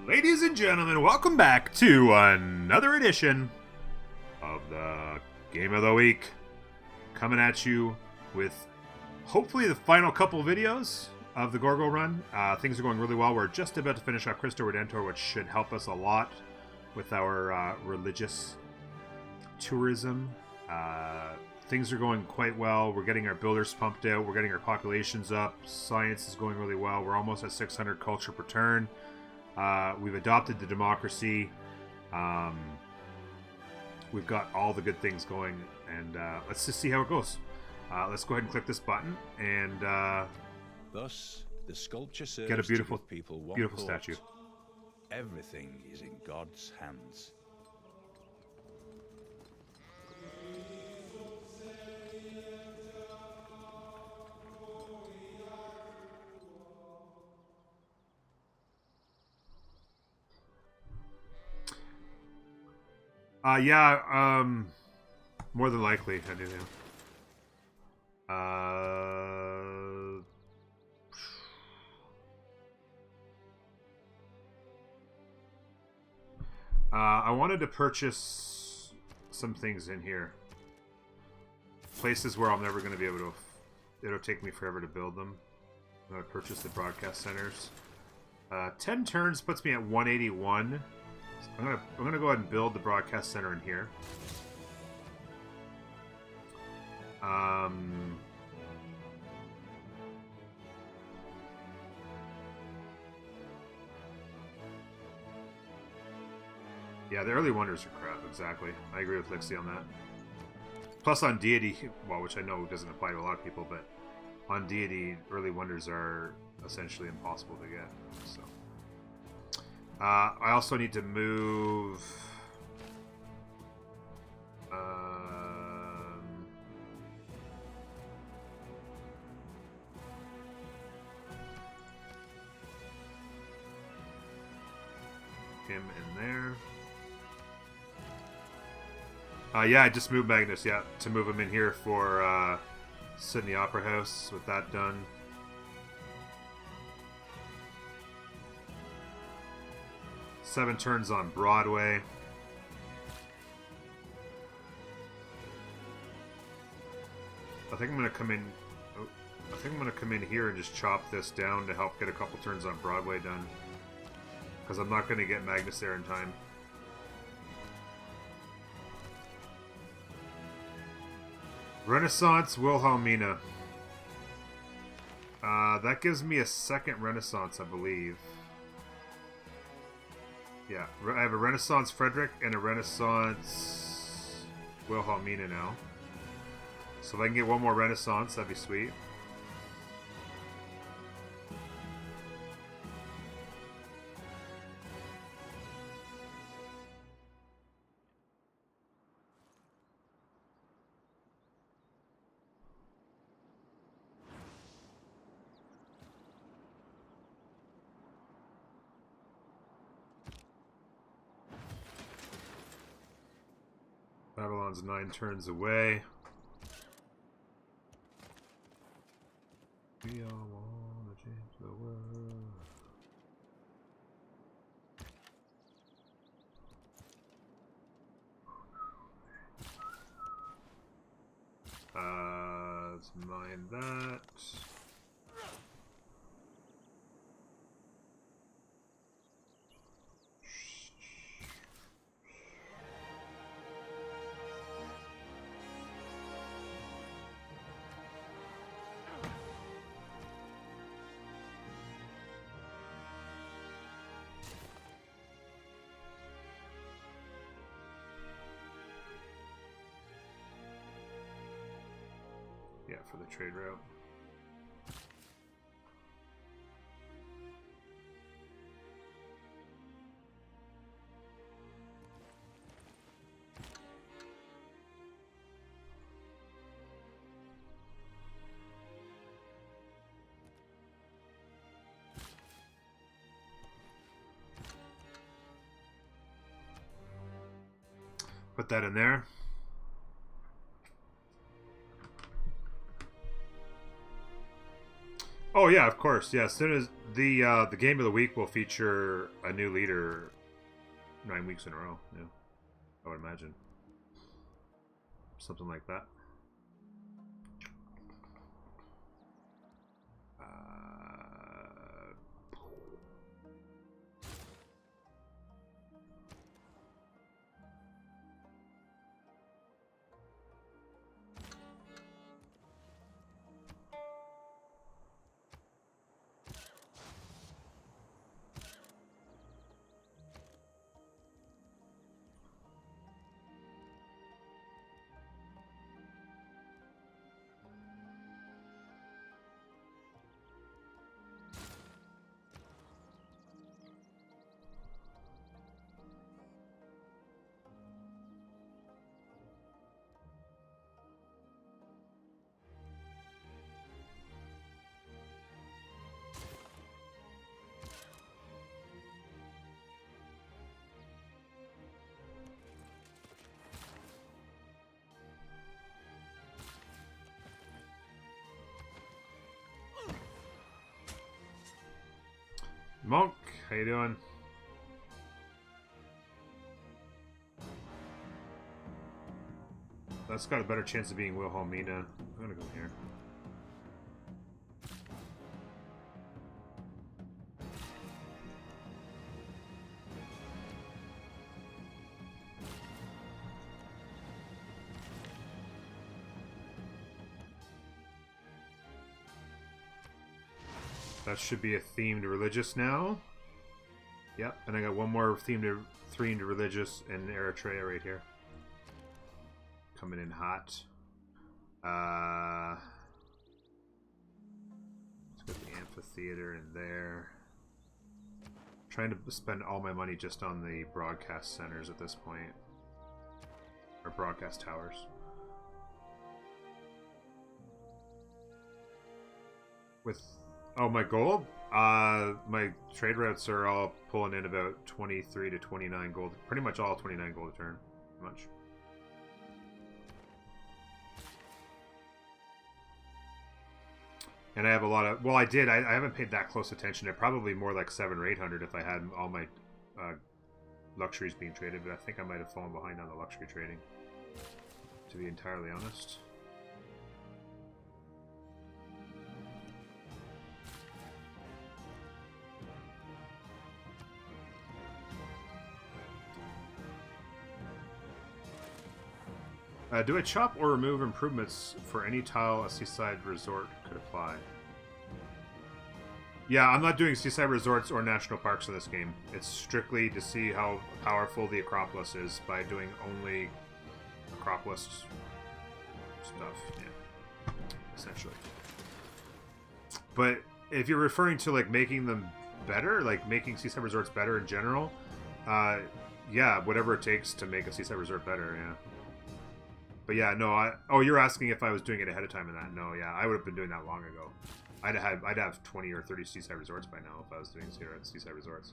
Ladies and gentlemen, welcome back to another edition of the Game of the Week. Coming at you with hopefully the final couple videos of the Gorgo run. Things are going really well. We're just about to finish up Cristo Redentor, which should help us a lot with our religious tourism. Things are going quite well. We're getting our builders pumped out. We're getting our populations up. Science is going really well. We're almost at 600 culture per turn. We've adopted the democracy. We've got all the good things going, and let's just see how it goes. Let's go ahead and click this button and thus the sculpture serves get a beautiful, to give people one beautiful thought. statue. Everything is in God's hands. Yeah, more than likely, anything. I wanted to purchase some things in here. Places where I'm never going to be able to... It'll take me forever to build them. I'm going to purchase the broadcast centers. 10 turns puts me at 181. I'm gonna go ahead and build the broadcast center in here. Yeah, the early wonders are crap. Exactly, I agree with Lixie on that. Plus, on Deity, well, which I know doesn't apply to a lot of people, but on Deity, early wonders are essentially impossible to get. So. I also need to move him in there. Yeah, I just moved Magnus, yeah, to move him in here for Sydney Opera House with that done. Seven turns on Broadway. I think I'm gonna come in. Oh, I think I'm gonna come in here and just chop this down to help get a couple turns on Broadway done, because I'm not gonna get Magnus there in time. Renaissance Wilhelmina. That gives me a second Renaissance, I believe. Yeah, I have a Renaissance Frederick and a Renaissance Wilhelmina now. So if I can get one more Renaissance, that'd be sweet. Babylon's 9 turns away. We all wanna change the world. Let's mine that. Yeah, for the trade route. Put that in there. Oh yeah, of course. Yeah, as soon as the game of the week will feature a new leader 9 weeks in a row. Yeah, I would imagine something like that. Monk, how you doing? That's got a better chance of being Wilhelmina. I'm gonna go here. That should be a themed religious now. Yep, and I got one more themed religious in Eritrea right here. Coming in hot. Let's get the amphitheater in there. Trying to spend all my money just on the broadcast centers at this point. Or broadcast towers. With my gold? My trade routes are all pulling in about 23 to 29 gold. Pretty much all 29 gold a turn. Much. And I have a lot of... Well, I did. I haven't paid that close attention. Probably more like 700 or 800 if I had all my luxuries being traded. But I think I might have fallen behind on the luxury trading. To be entirely honest. Do I chop or remove improvements for any tile a seaside resort could apply? Yeah, I'm not doing seaside resorts or national parks in this game. It's strictly to see how powerful the Acropolis is by doing only Acropolis stuff, yeah, essentially. But if you're referring to like making them better, like making seaside resorts better in general, yeah, whatever it takes to make a seaside resort better, yeah. But yeah, no, oh, you're asking if I was doing it ahead of time in that? No, yeah, I would have been doing that long ago. I'd have 20 or 30 seaside resorts by now if I was doing seaside resorts.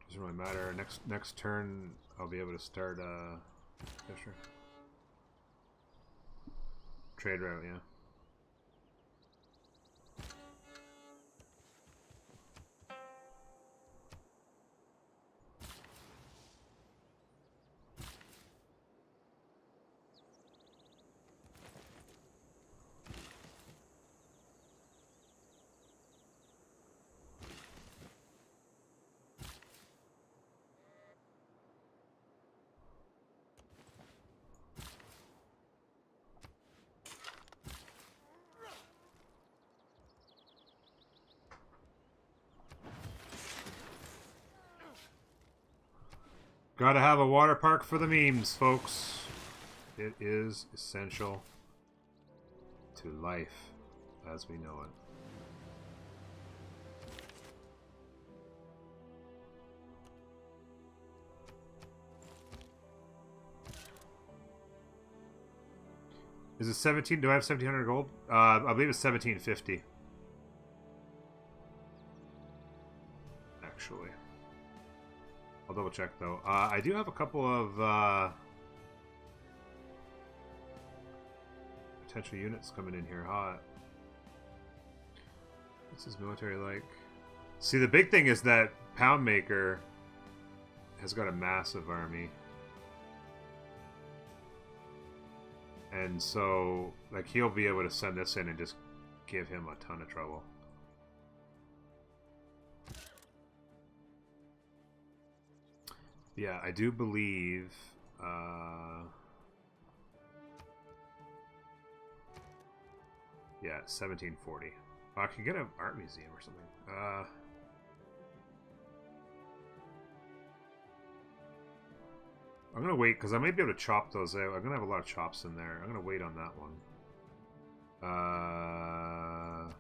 Doesn't really matter. Next turn, I'll be able to start. Yeah, sure. Trade route, yeah. Gotta have a water park for the memes, folks. It is essential to life as we know it. Is it 17? Do I have 1,700 gold? I believe it's 1,750. Actually. I'll double check though. I do have a couple of potential units coming in here hot. What's his military like? See, the big thing is that Poundmaker has got a massive army. And so, like, he'll be able to send this in and just give him a ton of trouble. Yeah, I do believe... yeah, 1740. Oh, I can get an art museum or something. I'm going to wait, because I might be able to chop those out. I'm going to have a lot of chops in there. I'm going to wait on that one.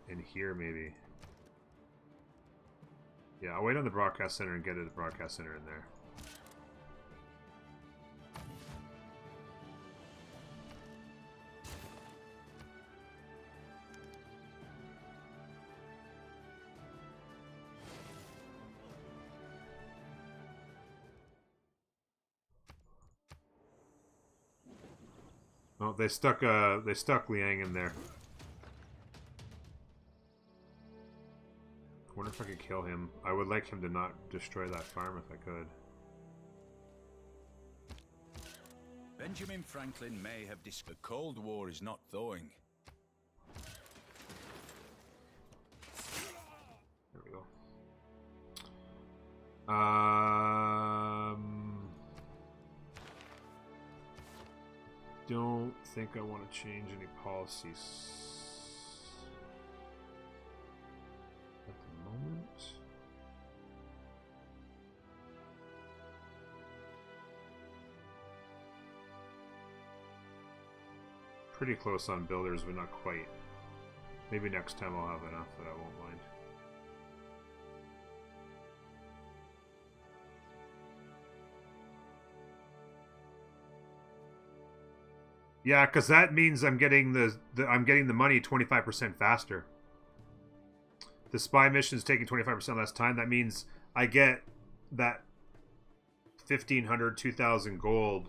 In here, maybe. Yeah, I'll wait on the broadcast center and get the broadcast center in there. Oh, they stuck Liang in there. I wonder if I could kill him. I would like him to not destroy that farm if I could. Benjamin Franklin may have the Cold War is not thawing. There we go. Don't think I want to change any policies at the moment. Pretty close on builders, but not quite. Maybe next time I'll have enough that I won't mind. Yeah, because that means I'm getting the money 25% faster. The spy mission is taking 25% less time. That means I get that 1,500, 2,000 gold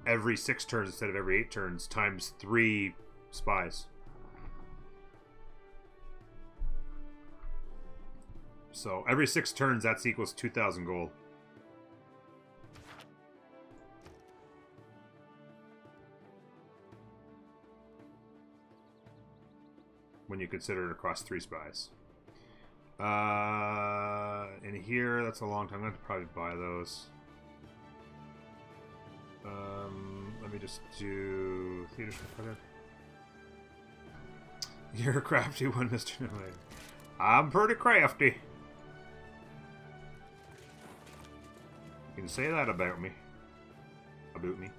every 6 turns instead of every 8 turns, times 3 spies. So every 6 turns, that's equals 2,000 gold. When you consider it across 3 spies. In here, that's a long time. I'm going to probably buy those. Let me just do theater. You're a crafty one, Mr. Nomad. I'm pretty crafty. You can say that about me. About me.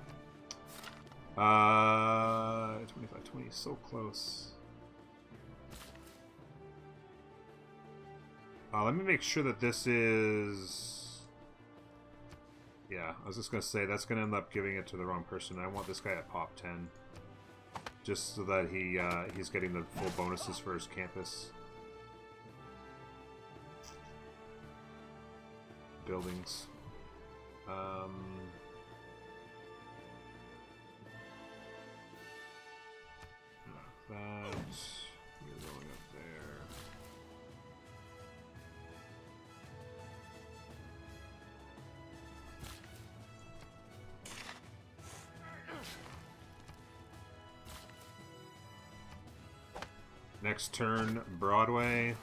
25-20 is so close. Let me make sure that this is... Yeah, I was just going to say, that's going to end up giving it to the wrong person. I want this guy at pop 10. Just so that he's getting the full bonuses for his campus. Buildings. That... You're going up there. Next turn, Broadway.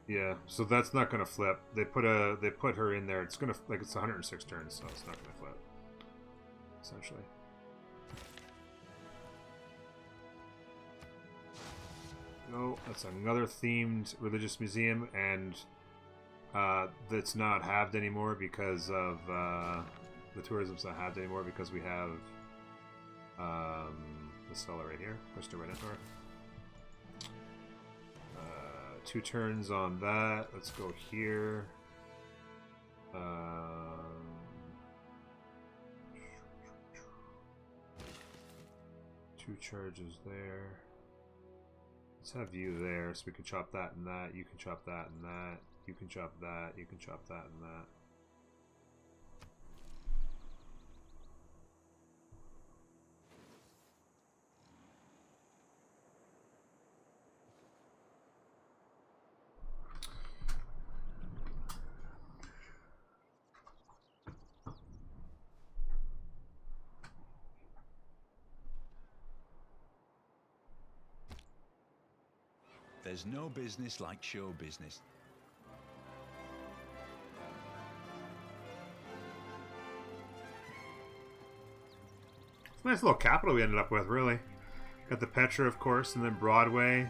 Yeah, so that's not gonna flip. They put her in there. It's gonna like it's 106 turns, so it's not gonna flip. Essentially. No, that's another themed religious museum, and that's not halved anymore because of the tourism's not halved anymore because we have the cellar right here. Push the right door. 2 turns on that. Let's go here. 2 charges there. Let's have you there so we can chop that and that. You can chop that and that. You can chop that. You can chop that and that. There's no business like show business. It's a nice little capital we ended up with, really. Got the Petra, of course, and then Broadway.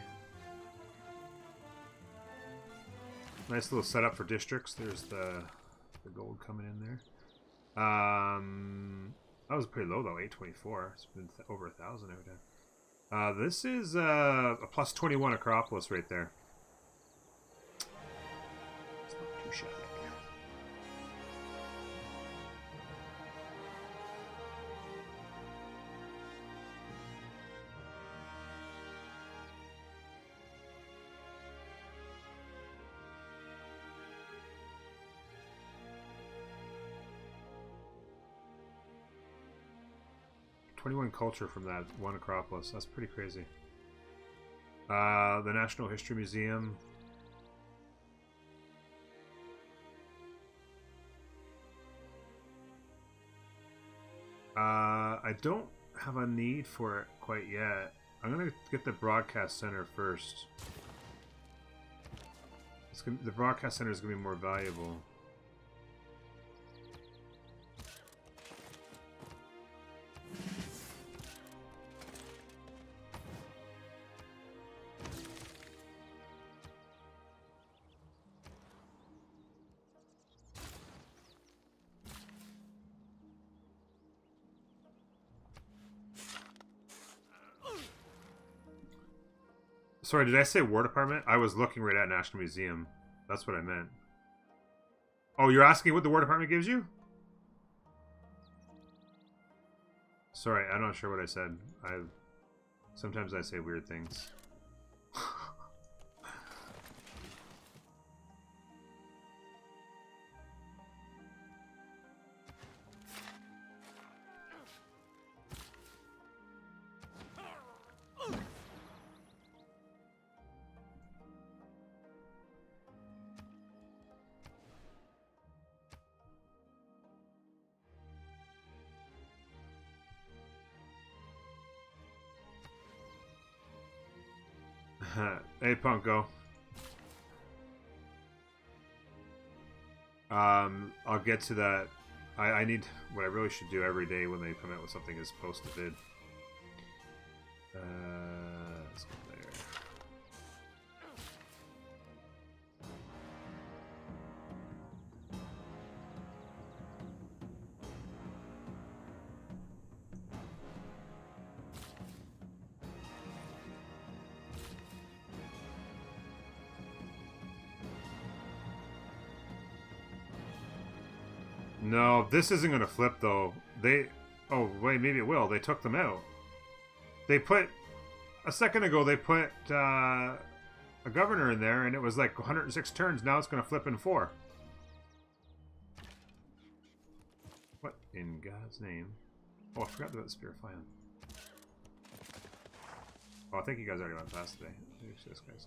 Nice little setup for districts. There's the gold coming in there. That was pretty low though, 824. It's been over 1,000 every day. This is a plus 21 Acropolis right there. It's not too shabby. $21 culture from that one Acropolis. That's pretty crazy. The National History Museum. I don't have a need for it quite yet. I'm gonna get the broadcast center first. The broadcast center is gonna be more valuable. Sorry, did I say War Department? I was looking right at National Museum. That's what I meant. Oh, you're asking what the War Department gives you? Sorry, I'm not sure what I said. Sometimes I say weird things. Hey, Punko. I'll get to that. I need what I really should do every day when they come out with something is post a vid. Let's go there. No, this isn't going to flip, though. Oh, wait, maybe it will. They took them out. They put... A second ago, they put a governor in there, and it was like 106 turns. Now it's going to flip in 4. What in God's name? Oh, I forgot about the Spear of Fire. Oh, I think you guys already went past today. Maybe this guy's...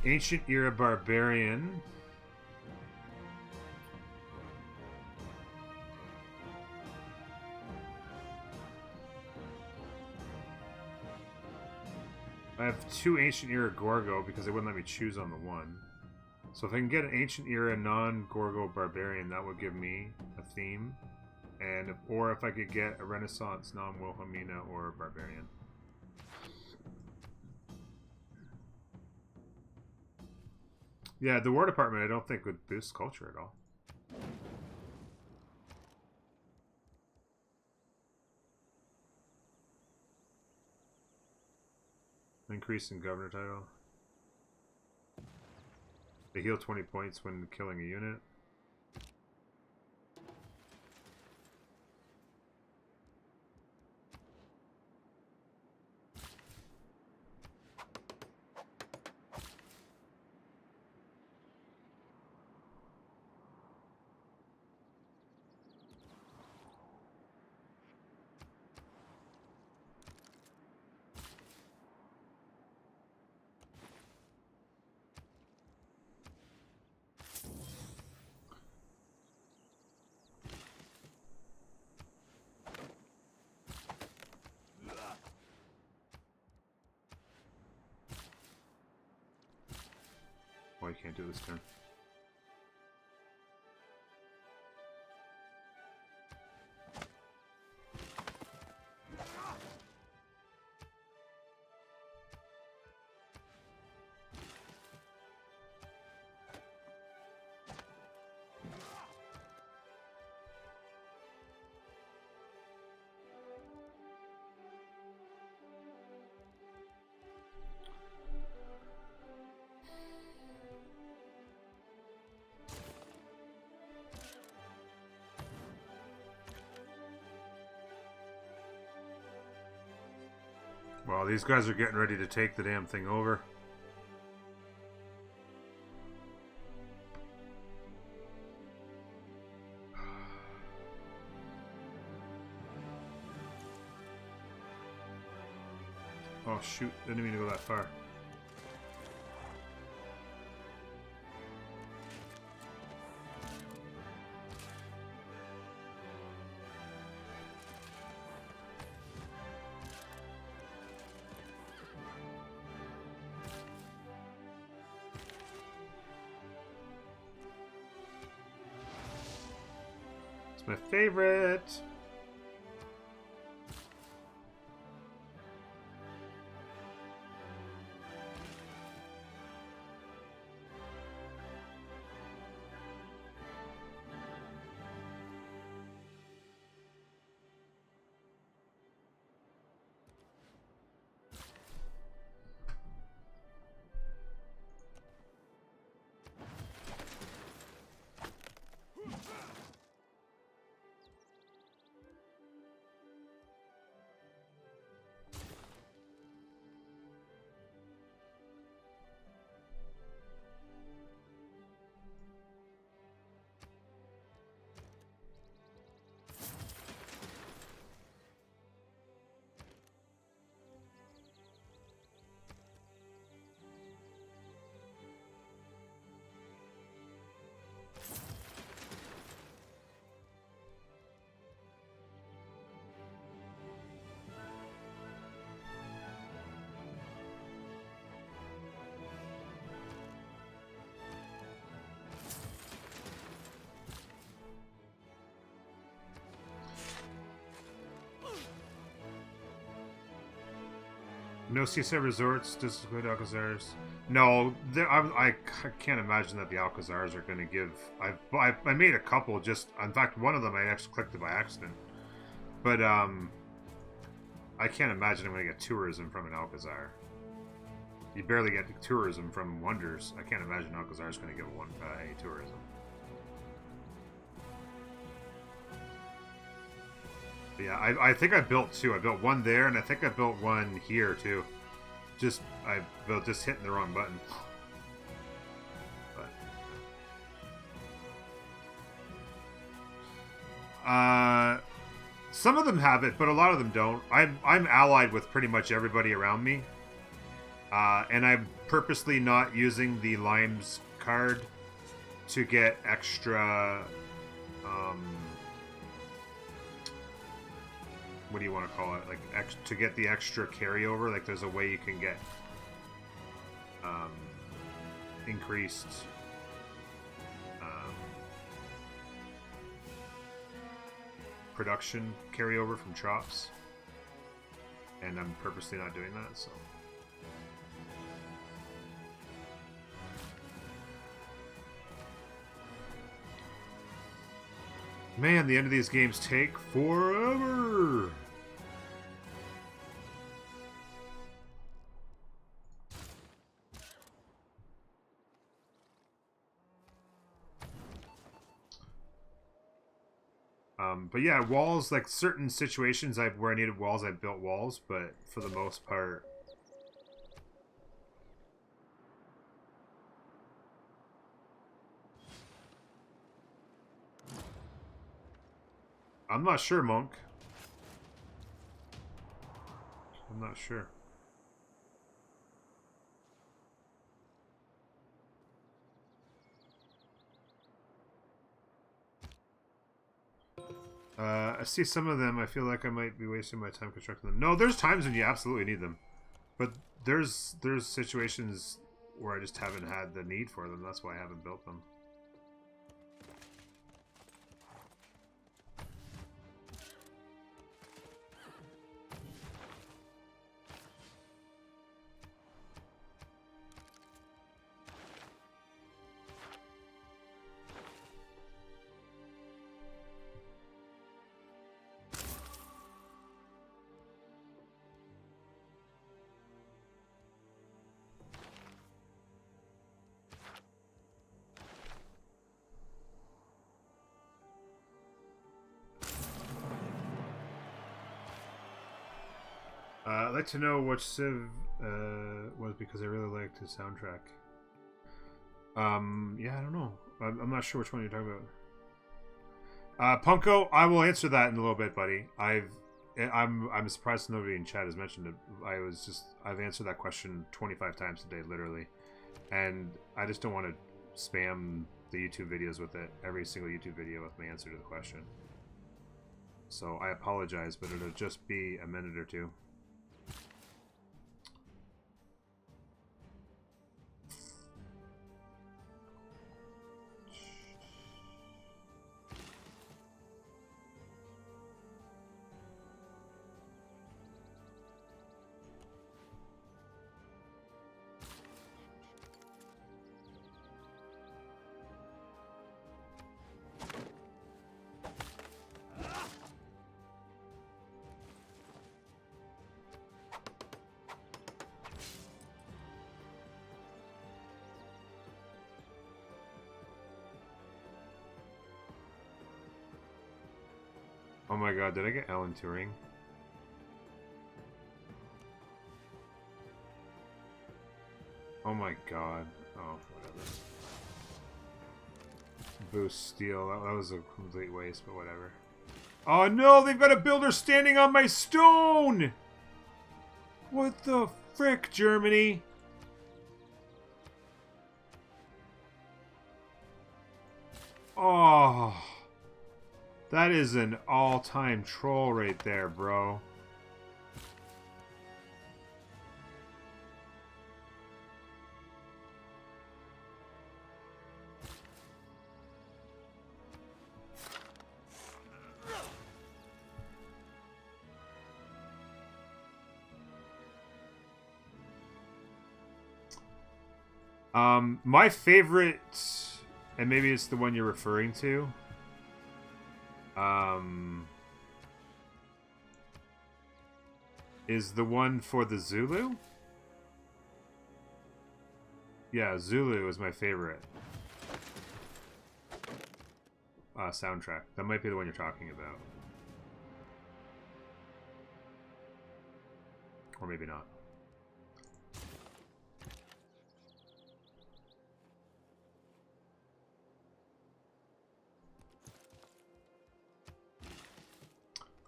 Ancient Era Barbarian. I have 2 Ancient Era Gorgo because they wouldn't let me choose on the one. So if I can get an Ancient Era non-Gorgo Barbarian, that would give me a theme. And or if I could get a Renaissance non-Wilhelmina or Barbarian. Yeah, the War Department I don't think would boost culture at all. Increase in Governor title. They heal 20 points when killing a unit. Oh, I can't do this turn. Well, these guys are getting ready to take the damn thing over. Oh shoot, didn't mean to go that far. It's my favorite. No seaside resorts, disciplined Alcazars. No, I can't imagine that the Alcazars are going to give. I made a couple just. In fact, one of them I actually clicked it by accident. But I can't imagine I'm going to get tourism from an Alcazar. You barely get tourism from Wonders. I can't imagine Alcazar is going to give a tourism. Yeah, I think I built 2. I built one there, and I think I built one here too. I built just hitting the wrong button. But some of them have it, but a lot of them don't. I'm allied with pretty much everybody around me, And I'm purposely not using the Limes card to get extra, what do you want to call it? Like, to get the extra carryover. Like, there's a way you can get increased production carryover from chops. And I'm purposely not doing that, so... Man, the end of these games take forever! But yeah, walls, like certain situations where I needed walls, I built walls, but for the most part... I'm not sure, Monk. I'm not sure. I see some of them. I feel like I might be wasting my time constructing them. No, there's times when you absolutely need them. But there's situations where I just haven't had the need for them. That's why I haven't built them. I'd like to know which Civ was because I really liked his soundtrack. Yeah, I don't know. I'm not sure which one you're talking about. Punko, I will answer that in a little bit, buddy. I'm surprised nobody in chat has mentioned it. I've answered that question 25 times today, literally, and I just don't want to spam the YouTube videos with it. Every single YouTube video with my answer to the question. So I apologize, but it'll just be a minute or two. Oh my god, did I get Alan Turing? Oh my god. Oh, whatever. Boost steel. That was a complete waste, but whatever. Oh no, they've got a builder standing on my stone! What the frick, Germany? Oh... That is an all-time troll right there, bro. My favorite, and maybe it's the one you're referring to, is the one for the Zulu? Yeah, Zulu is my favorite soundtrack. That might be the one you're talking about. Or maybe not.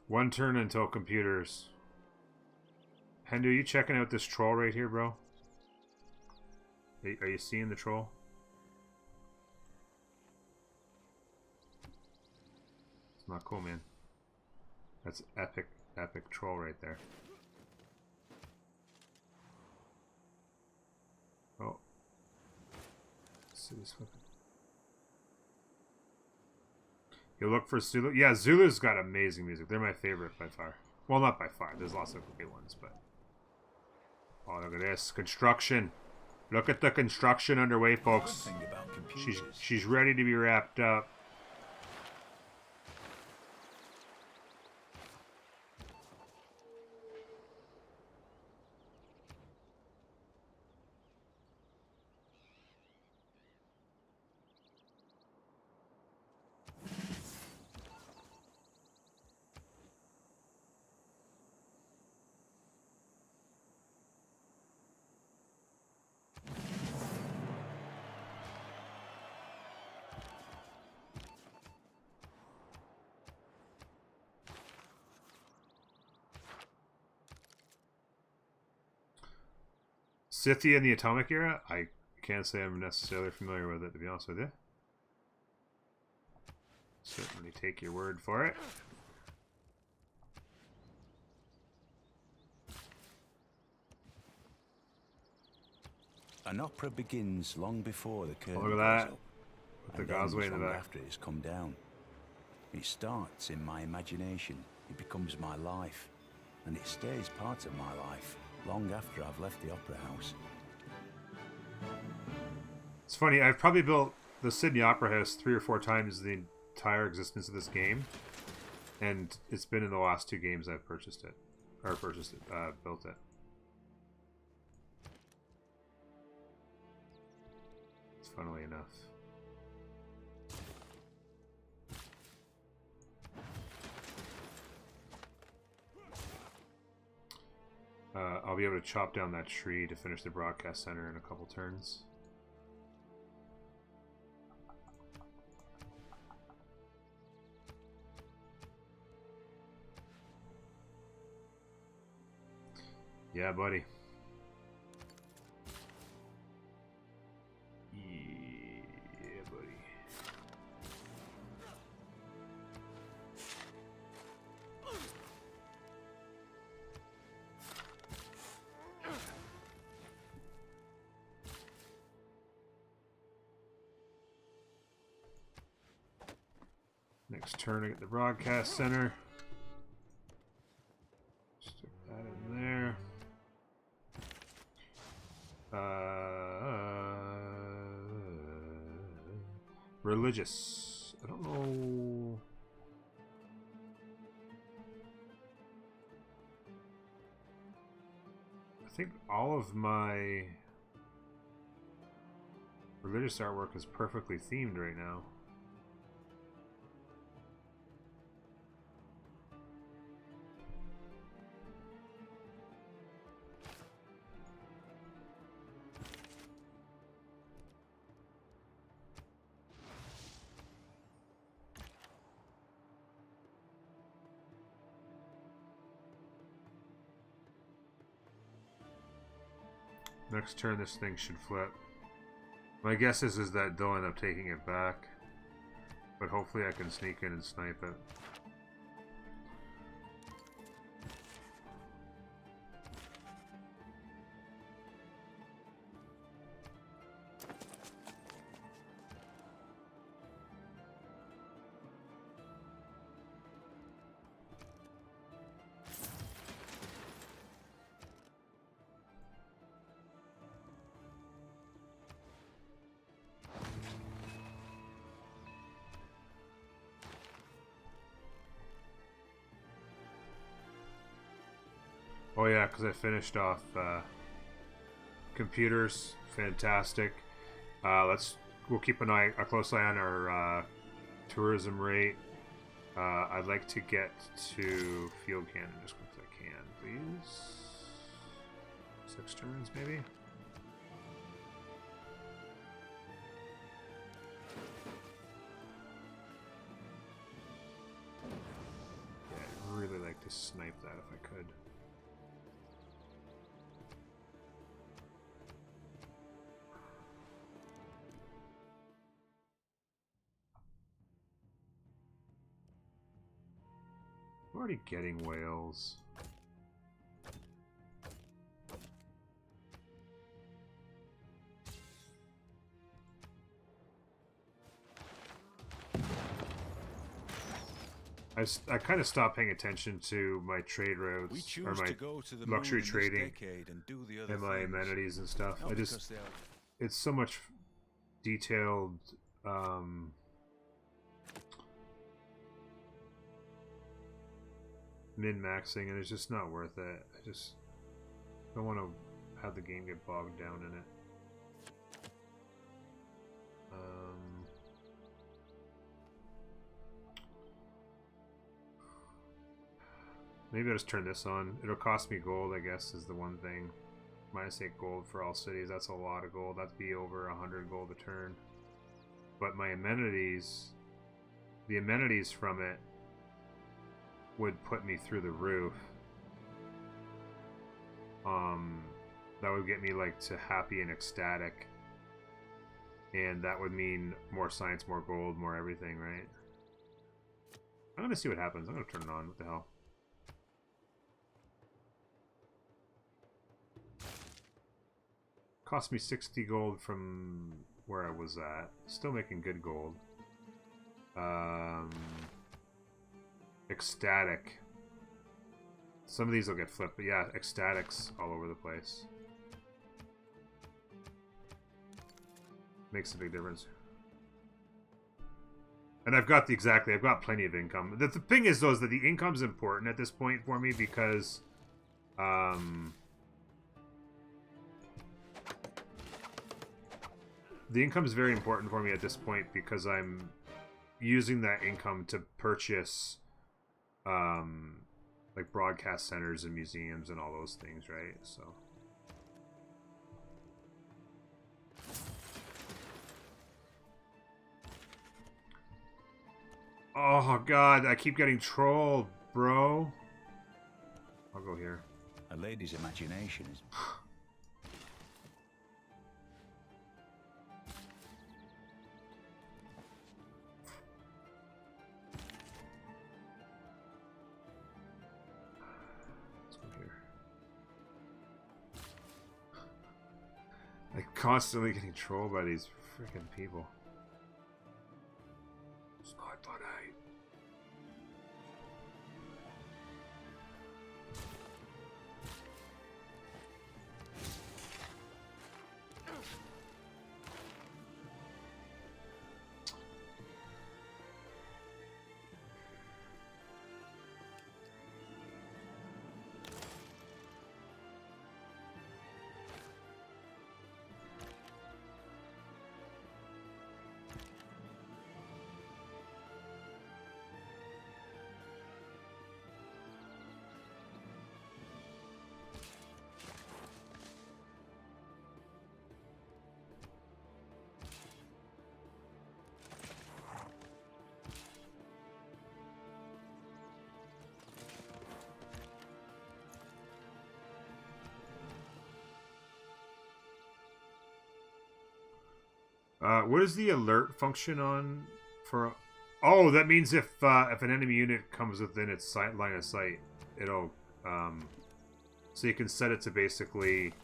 One turn until computers. Hendu, you checking out this troll right here, bro? Are you seeing the troll? It's not cool, man. That's epic, epic troll right there. Oh. Let's see this weapon. You look for Zulu. Yeah, Zulu's got amazing music. They're my favorite by far. Well, not by far. There's lots of great ones, but... Oh, look at this. Construction. Look at the construction underway, folks. She's ready to be wrapped up. Scythia in the Atomic Era? I can't say I'm necessarily familiar with it, to be honest with you. Certainly take your word for it. An opera begins long before the curtain Look at that. goes up, With the and Gosway ends in the long back. after it has come down. It starts in my imagination. It becomes my life, and it stays part of my life long after I've left the opera house. It's funny, I've probably built the Sydney Opera House 3 or 4 times the entire existence of this game, and it's been in the last 2 games I've purchased it. Or built it. It's funnily enough. I'll be able to chop down that tree to finish the broadcast center in a couple turns. Yeah, buddy. Yeah, buddy. Next turn, I get the broadcast center. Stick that in there. Religious. I don't know. I think all of my religious artwork is perfectly themed right now. Next turn, this thing should flip. My guess is that they'll end up taking it back. But hopefully I can sneak in and snipe it. Oh yeah, because I finished off computers. Fantastic. We'll keep a close eye on our tourism rate. I'd like to get to field cannon just once I can, please. 6 turns, maybe. Yeah, I'd really like to snipe that if I could. already getting whales. I kind of stopped paying attention to my trade routes or my luxury trading and my amenities and stuff. It's so much detailed min-maxing, and it's just not worth it. I just don't want to have the game get bogged down in it. Maybe I'll just turn this on. It'll cost me gold, I guess, is the one thing. -8 gold for all cities. That's a lot of gold. That'd be over 100 gold a turn. But my amenities, the amenities from it would put me through the roof. That would get me like to happy and ecstatic. And that would mean more science, more gold, more everything, right? I'm gonna see what happens. I'm gonna turn it on. What the hell? Cost me 60 gold from where I was at. Still making good gold. Ecstatic. Some of these will get flipped, but yeah, ecstatics all over the place. Makes a big difference. And I've got I've got plenty of income. The thing is, though, is that the income's important at this point for me because, the income is very important for me at this point because I'm using that income to purchase, like broadcast centers and museums and all those things, right? So. Oh god, I keep getting trolled, bro. I'll go here. A lady's imagination is... Constantly getting trolled by these freaking people. It's not funny. What is the alert function on for? Oh, that means if an enemy unit comes within its line of sight, it'll so you can set it to basically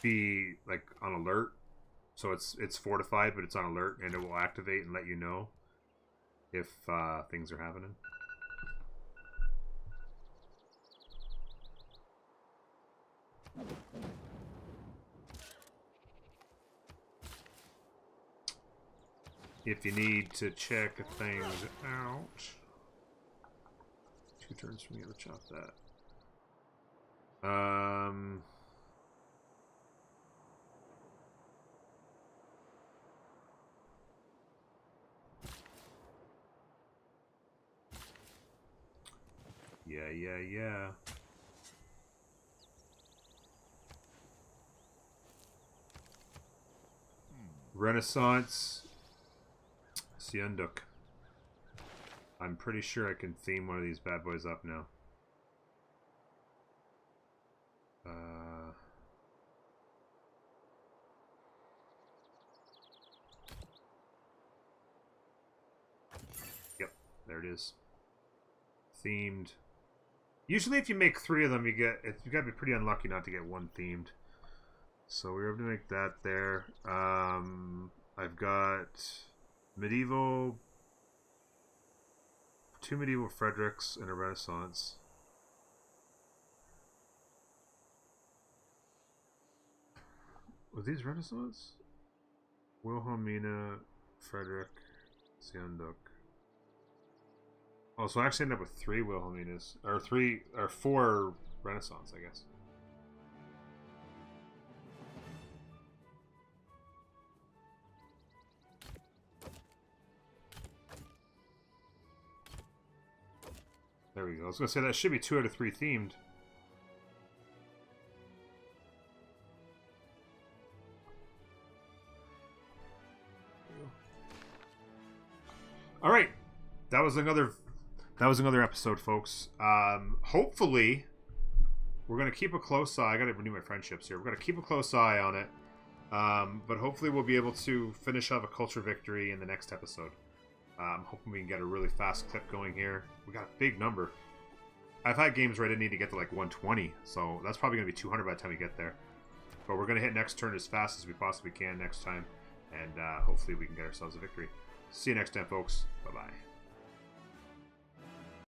be like on alert. So it's fortified, but it's on alert, and it will activate and let you know if things are happening. If you need to check things out. 2 turns for me to chop that. Yeah. Renaissance Siunduk. I'm pretty sure I can theme one of these bad boys up now. there it is. Themed. Usually if you make 3 of them, you gotta be pretty unlucky not to get 1 themed. So we were able to make that there. I've got medieval, 2 medieval Fredericks and a Renaissance. Were these Renaissance? Wilhelmina, Frederick, Sianduk. Oh, so I actually ended up with 3 Wilhelminas, or 4 Renaissance, I guess. There we go. I was gonna say that should be 2 out of 3 themed. All right, that was another episode, folks. Hopefully, we're gonna keep a close eye. I gotta renew my friendships here. We're gonna keep a close eye on it, but hopefully, we'll be able to finish off a culture victory in the next episode. I'm hoping we can get a really fast clip going here. We got a big number. I've had games where I didn't need to get to like 120, so that's probably gonna be 200 by the time we get there. But we're gonna hit next turn as fast as we possibly can next time, and hopefully, we can get ourselves a victory. See you next time, folks. Bye-bye.